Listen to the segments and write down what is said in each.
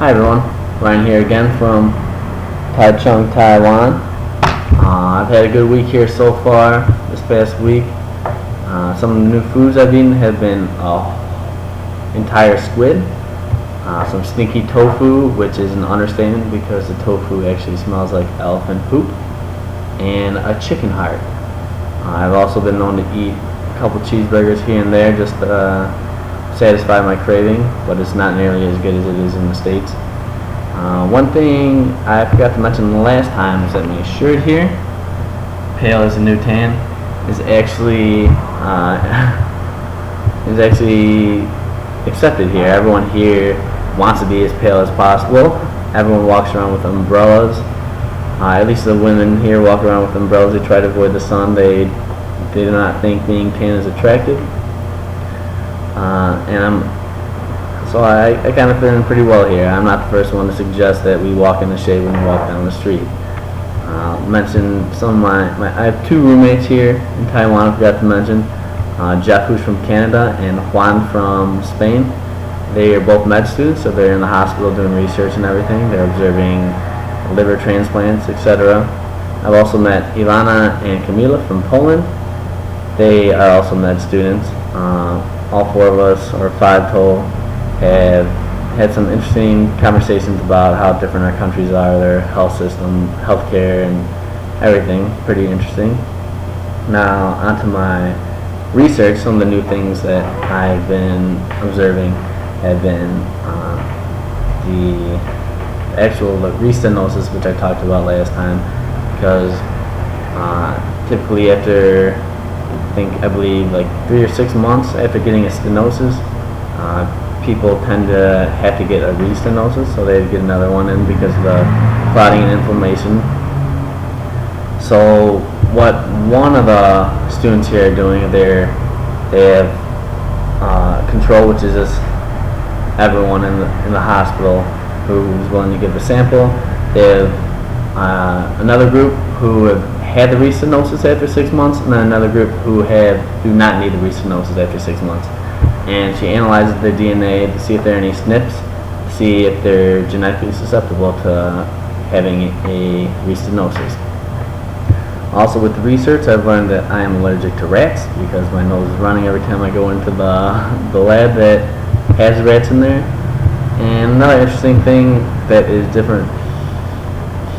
Hi everyone, Ryan here again from Taichung, Taiwan. I've had a good week here so far this past week. Some of the new foods I've eaten have been entire squid, some stinky tofu, which is an understatement because the tofu actually smells like elephant poop, and a chicken heart. I've also been known to eat a couple cheeseburgers here and there just to satisfy my craving, but it's not nearly as good as it is in the States. One thing I forgot to mention the last time is that my shirt here, pale as a new tan, is actually accepted here. Everyone here wants to be as pale as possible. Everyone walks around with umbrellas. At least the women here walk around with umbrellas. They try to avoid the sun. They do not think being tan is attractive. I kind of fit in pretty well here. I'm not the first one to suggest that we walk in the shade when we walk down the street. Mention some of I have two roommates here in Taiwan I forgot to mention. Jeff, who's from Canada, and Juan from Spain. They are both med students, so they're in the hospital doing research and everything. They're observing liver transplants, etc. I've also met Ilana and Camila from Poland. They are also med students. All four of us, or five total, have had some interesting conversations about how different our countries are, their health system, healthcare, and everything. Pretty interesting. Now, onto my research. Some of the new things that I've been observing have been the actual restenosis, which I talked about last time, because typically after I believe like 3 or 6 months after getting a stenosis, people tend to have to get a restenosis, so they get another one in because of the clotting and inflammation. So what one of the students here are doing, they have control, which is just everyone in the hospital who's willing to give the sample. They have another group who have had the restenosis after 6 months, and then another group who do not need the restenosis after 6 months. And she analyzes their DNA to see if there are any SNPs, to see if they're genetically susceptible to having a restenosis. Also with the research, I've learned that I am allergic to rats because my nose is running every time I go into the lab that has rats in there. And another interesting thing that is different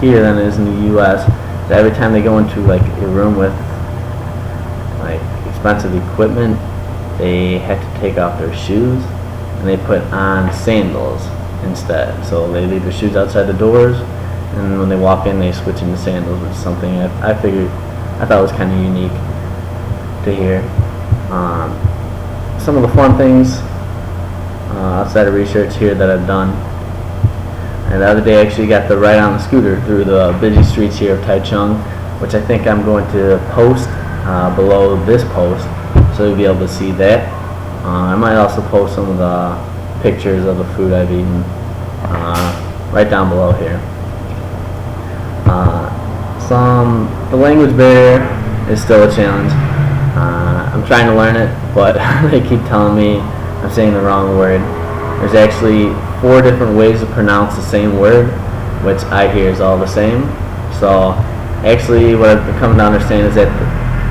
here than it is in the US, that every time they go into like a room with like expensive equipment, they have to take off their shoes and they put on sandals instead. So they leave their shoes outside the doors, and when they walk in they switch into sandals, which is something I thought was kind of unique to hear. Some of the fun things outside of research here that I've done. And the other day I actually got to ride on the scooter through the busy streets here of Taichung, which I think I'm going to post below this post, so you'll be able to see that. I might also post some of the pictures of the food I've eaten right down below here. The language barrier is still a challenge. I'm trying to learn it, but they keep telling me I'm saying the wrong word. There's actually 4 different ways to pronounce the same word, which I hear is all the same. So actually what I've come to understand is that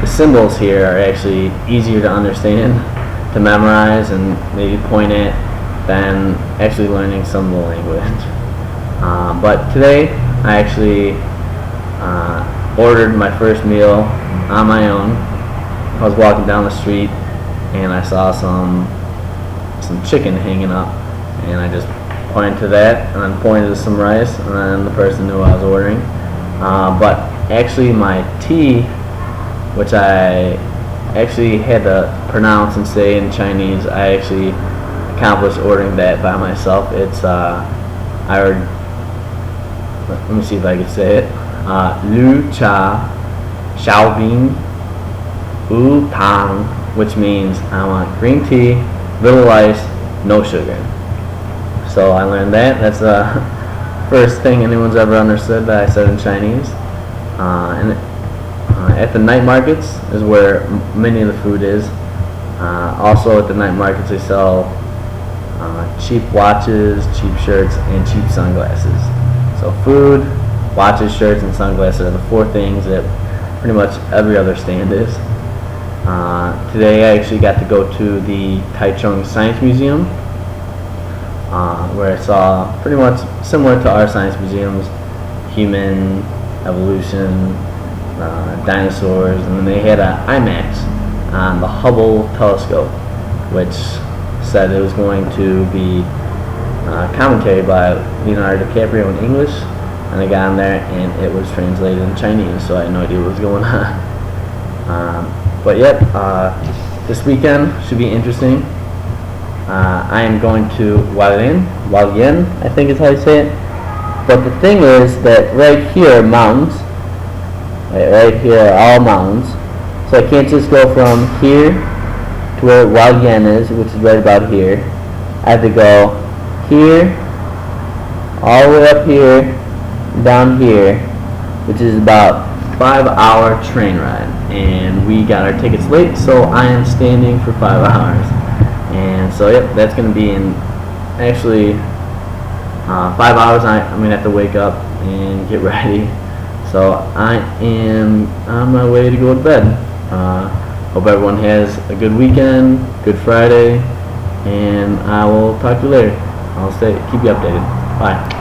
the symbols here are actually easier to understand, to memorize, and maybe point at than actually learning some of the language. But today I actually ordered my first meal on my own. I was walking down the street and I saw some chicken hanging up, and I just pointed to that and then pointed to some rice, and then the person knew I was ordering. But actually my tea, which I actually had to pronounce and say in Chinese, I actually accomplished ordering that by myself. It's let me see if I can say it. Lu cha xiao bin wu tang, which means I want green tea, little ice, no sugar. So I learned that. That's the first thing anyone's ever understood that I said in Chinese. At the night markets is where many of the food is. Also at the night markets they sell cheap watches, cheap shirts, and cheap sunglasses. So food, watches, shirts, and sunglasses are the 4 things that pretty much every other stand is. Today I actually got to go to the Taichung Science Museum, where I saw pretty much similar to our science museums, human evolution, dinosaurs, and then they had an IMAX on the Hubble telescope, which said it was going to be commentary by Leonardo DiCaprio in English, and I got on there and it was translated in Chinese, so I had no idea what was going on. But yep, this weekend should be interesting. I am going to Hualien, I think is how you say it. But the thing is that right here are mountains. Right here are all mountains. So I can't just go from here to where Hualien is, which is right about here. I have to go here, all the way up here, down here, which is about 5-hour train ride. And we got our tickets late, so I am standing for 5 hours. And so yep, that's going to be in actually 5 hours. I'm going to have to wake up and get ready. So I am on my way to go to bed. Hope everyone has a good weekend, good Friday, and I will talk to you later. I'll keep you updated. Bye.